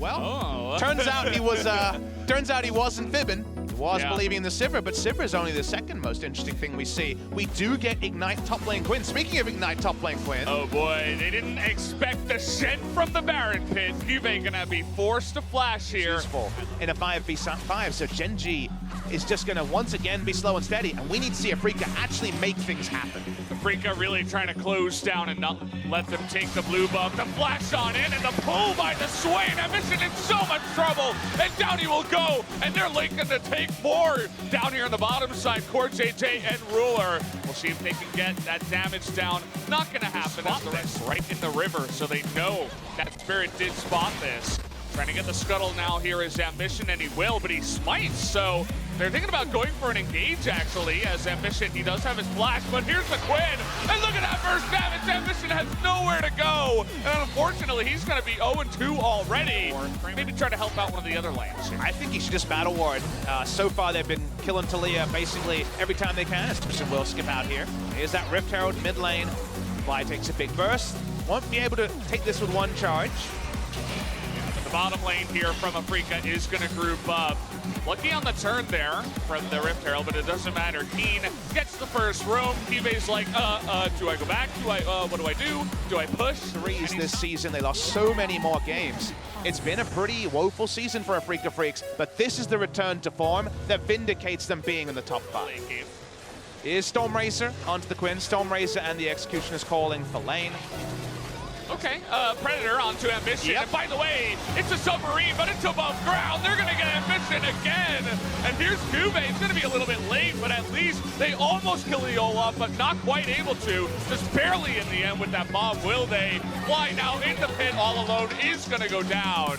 Well, turns out he wasn't fibbing. He was believing in the Sivir, but Sivir is only the second most interesting thing we see. We do get Ignite top lane Quinn. Speaking of Ignite top lane Quinn. Oh boy, they didn't expect the send from the Baron pit. Juve gonna be forced to flash here. Useful in a 5v5, so Genji is just gonna once again be slow and steady, and we need to see Afrika actually make things happen. Afrika really trying to close down and not let them take the blue buff. The flash on in and the pull by the Swain. Mission in so much trouble, and down he will go, and they're linking to take more down here on the bottom side. Core JJ and Ruler. We'll see if they can get that damage down. Not gonna happen as the rest right in the river, so they know that Spirit did spot this. Trying to get the scuttle now here is Ambition, and he will, but he smites, so they're thinking about going for an engage, actually, as Ambition, he does have his flash, but here's the Quinn, and look at that first damage. Ambition has nowhere to go, and unfortunately, he's going to be 0-2 already. Maybe try to help out one of the other lanes here. I think he should just battle ward. So far, they've been killing Talia basically every time they can. Especially will skip out here. Here's that Rift Herald mid lane. Fly takes a big burst. Won't be able to take this with one charge. Bottom lane here from Afrika is going to group up. Lucky on the turn there from the Rift Herald, but it doesn't matter. Kiin gets the first roam. Juve's like, do I go back? What do I do? Do I push? Threes this season. They lost so many more games. It's been a pretty woeful season for Afrika Freaks, but this is the return to form that vindicates them being in the top 5. Here's Stormracer onto the Quinn. Stormracer and the Executioner's calling for lane. Okay, Predator onto Ambition. Yep. And by the way, it's a submarine, but it's above ground. They're gonna get Ambition again. And here's Juve. It's gonna be a little bit late, but at least they almost kill the Olaf, but not quite able to. Just barely in the end with that bomb, will they? Fly now in the pit all alone is gonna go down.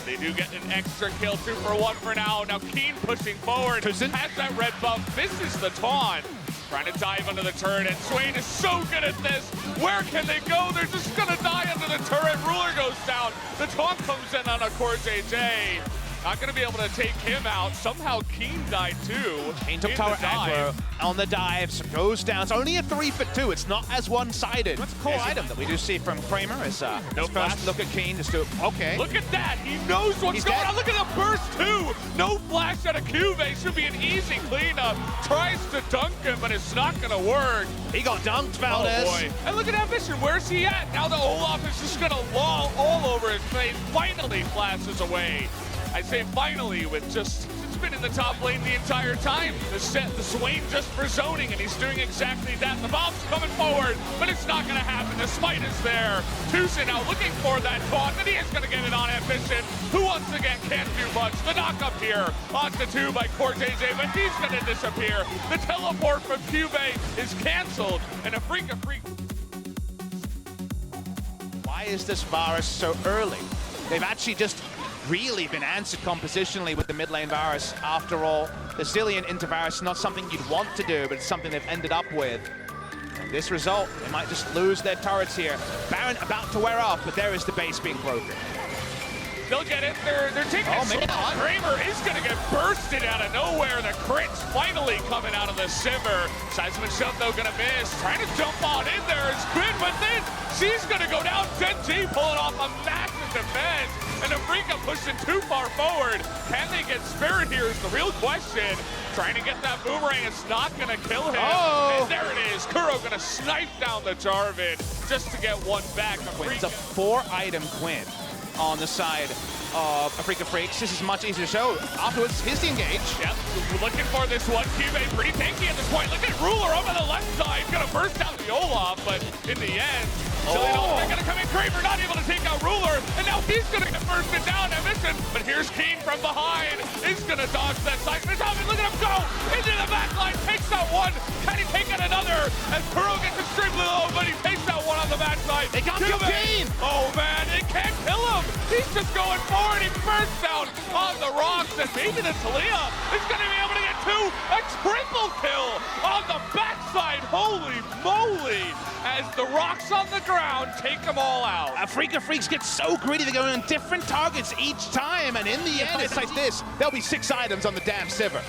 They do get an extra kill, 2-for-1 for now. Now Kiin pushing forward, has that red buff, misses the taunt. Trying to dive under the turret, and Swain is so good at this. Where can they go? They're just gonna die under the turret. Ruler goes down. The taunt comes in on a Core JJ. Not gonna be able to take him out. Somehow Kiin died too. Kiin took tower aggro on the dives, goes down. It's only a 3-for-2. It's not as one-sided. That's a cool item that we do see from Kramer. Is no first look at Kiin, just do it. Okay. Look at that. He knows what's going on. Look at the burst too. No flash out of Juve. Should be an easy cleanup. Tries to dunk him, but it's not gonna work. He got dunked, Valdez. Oh boy. And look at Ambition. Where's he at? Now the Olaf is just gonna loll all over his face. Finally flashes away. I say finally with just, it's been in the top lane the entire time. The Swain just for zoning, and he's doing exactly that. The bomb's coming forward, but it's not gonna happen. The smite is there. Tucson now looking for that taunt, and he is gonna get it on Ambition, who once again can't do much. The knock up here, onto 2 by Core JJ, but he's gonna disappear. The teleport from Juve is canceled, and Afrika Freak. Why is this Varus so early? They've actually just really been answered compositionally with the mid lane Varus. After all, the Zillion into Varus, not something you'd want to do, but it's something they've ended up with. And this result, they might just lose their turrets here. Baron about to wear off, but there is the base being broken. They'll get it. They're taking it. Kramer is going to get bursted out of nowhere. The crit's finally coming out of the Sivir. Seismic shove, though, going to miss. Trying to jump on in there is Quinn, but then she's going to go down. Genji pulling off a massive defense. And Afrika pushing too far forward. Can they get Spirit here is the real question. Trying to get that boomerang. It's not going to kill him. Oh. And there it is. Kuro going to snipe down the Jarvan just to get one back. It's a 4-item Quinn on the side of Afrika Freaks. This is much easier to show. Afterwards, his engage. Yep, looking for this one. Juve pretty tanky at this point. Look at Ruler over the left side. Gonna burst out the Olaf, but in the end, they're gonna come in. Kramer not able to take out Ruler, and now he's gonna get bursted down. Ambition, but here's Kiin from behind. He's gonna dodge that side. Look at him go into the back line. Takes out one. Can he take out another? As Kuro gets extremely low, but he takes out one on the backside. They got Kiin. Oh man, it can't kill him. He's just going forward. He bursts out on the rocks, and maybe the Talia is going to be able to get 2. A triple kill on the backside. Holy moly! As the rocks on the ground take them all out. Afrika Freaks get so greedy. They're going on different targets each time, and in the end, it's like this. There'll be 6 items on the damn Sivir.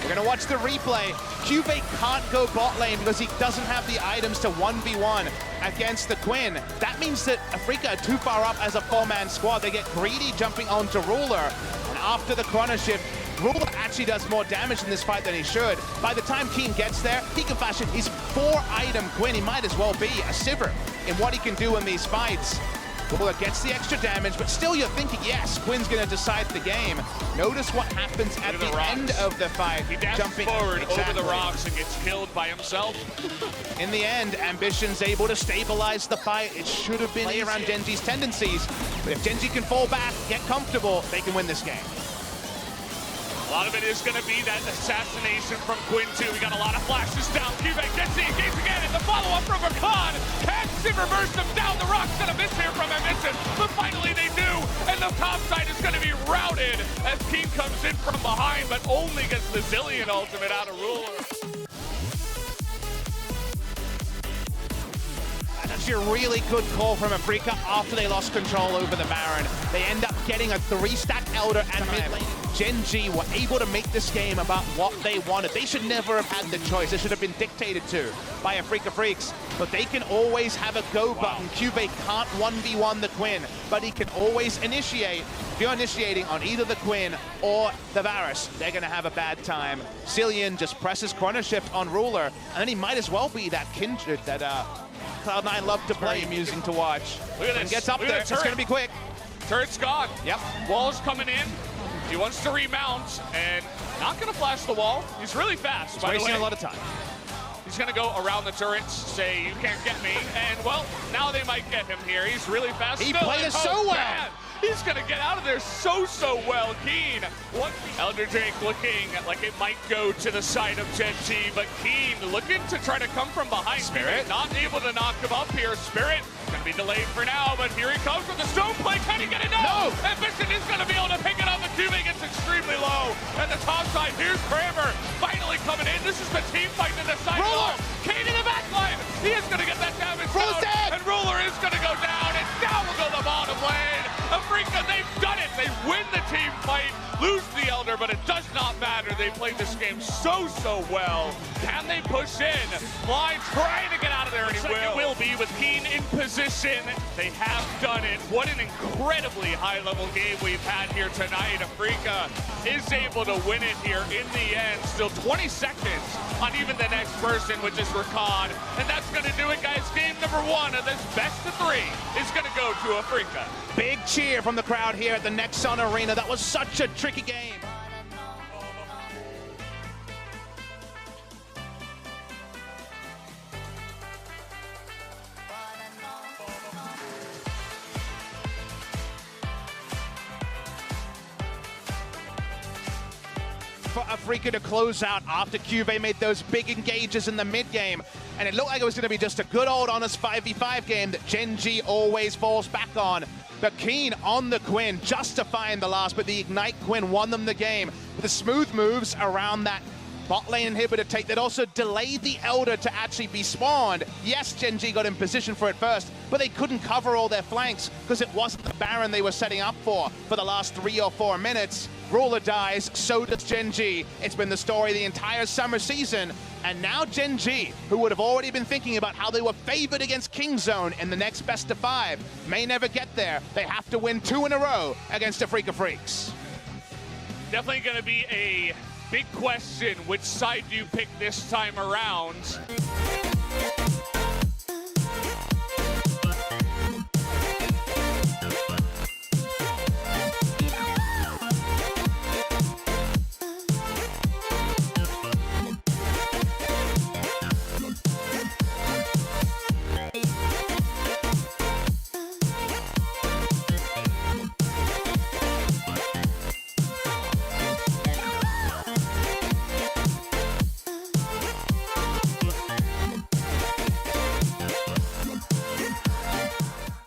We're gonna watch the replay. Cuvée can't go bot lane because he doesn't have the items to 1v1 against the Quinn. That means that Afrika are too far up as a 4-man squad. They get greedy jumping onto Ruler, and after the chrono shift, Ruler actually does more damage in this fight than he should. By the time Kiin gets there, he can fashion his 4-item Quinn. He might as well be a sivir in what he can do in these fights. Ruler gets the extra damage, but still you're thinking, yes, Quinn's gonna decide the game. Notice what happens at the end of the fight. He dashes forward over the rocks and gets killed by himself. In the end, Ambition's able to stabilize the fight. It should have been around Genji's tendencies, but if Genji can fall back, get comfortable, they can win this game. A lot of it is going to be that assassination from Quinn too. We got a lot of flashes down. Cuvée gets the engage again, and the follow-up from Rakan. Can Sivir burst them down? The rock's going to miss here from Ambition, but finally they do, and the top side is going to be routed as Kiin comes in from behind, but only gets the Zillion ultimate out of Ruler. That's actually a really good call from Afrika after they lost control over the Baron. They end up getting a 3-stack Elder and mid lane. Gen.G were able to make this game about what they wanted. They should never have had the choice. It should have been dictated to by Afrika Freaks. But they can always have a go button. Cuvée can't 1v1 the Quinn, but he can always initiate. If you're initiating on either the Quinn or the Varus, they're going to have a bad time. Zillion just presses Chrono Shift on Ruler, and then he might as well be that kindred that Cloud9 love to play, amusing to watch. Look at this. And gets up there. It's going to be quick. Turret's gone. Yep. Wall's coming in. He wants to remount, and not going to flash the wall. He's really fast, He's by the way. wasting a lot of time. He's going to go around the turrets, say, you can't get me. And, well, now they might get him here. He's really fast. He still, played it so well. Man, he's going to get out of there so well. Kiin. Elder Drake looking like it might go to the side of Gen.G, but Kiin looking to try to come from behind. Spirit not able to knock him up here. Spirit going to be delayed for now, but here he comes with the stone play. Can he get it? No! Ambition is going to be able to pick it up, but Cuvée gets extremely low. And the top side, here's Kramer finally coming in. This is the team fight to the side. Ruler! Kiin in the backline. He is going to get that damage Ruler's down. dead! And Ruler is going to go down, and down will go the bottom lane. Afrika, they've done it. They win the team fight, lose the Elder, but it does not matter. They played this game so well. Can they push in? Fly trying to get out of there, and he will be with Kiin in position. They have done it. What an incredibly high-level game we've had here tonight. Afrika is able to win it here in the end. Still 20 seconds on even the next person, which is Rakan. And that's going to do it, guys. Game number 1 of this best of 3 is going to go to Afrika. Big cheer from the crowd here at the Nexon Arena. That was such a tricky game. For Afrika to close out after Cuvée made those big engages in the mid game, and it looked like it was going to be just a good old honest 5v5 game that Gen.G always falls back on. But Kiin on the Quinn, justifying the last, but the Ignite Quinn won them the game with the smooth moves around that bot lane inhibitor take that also delayed the Elder to actually be spawned. Yes, Gen.G got in position for it first, but they couldn't cover all their flanks because it wasn't the Baron they were setting up for the last 3 or 4 minutes. Ruler dies, so does Gen.G. It's been the story the entire summer season, and now Gen.G, who would have already been thinking about how they were favored against Kingzone in the next best of 5, may never get there. They have to win 2 in a row against Afrika Freaks. Definitely going to be a big question, which side do you pick this time around?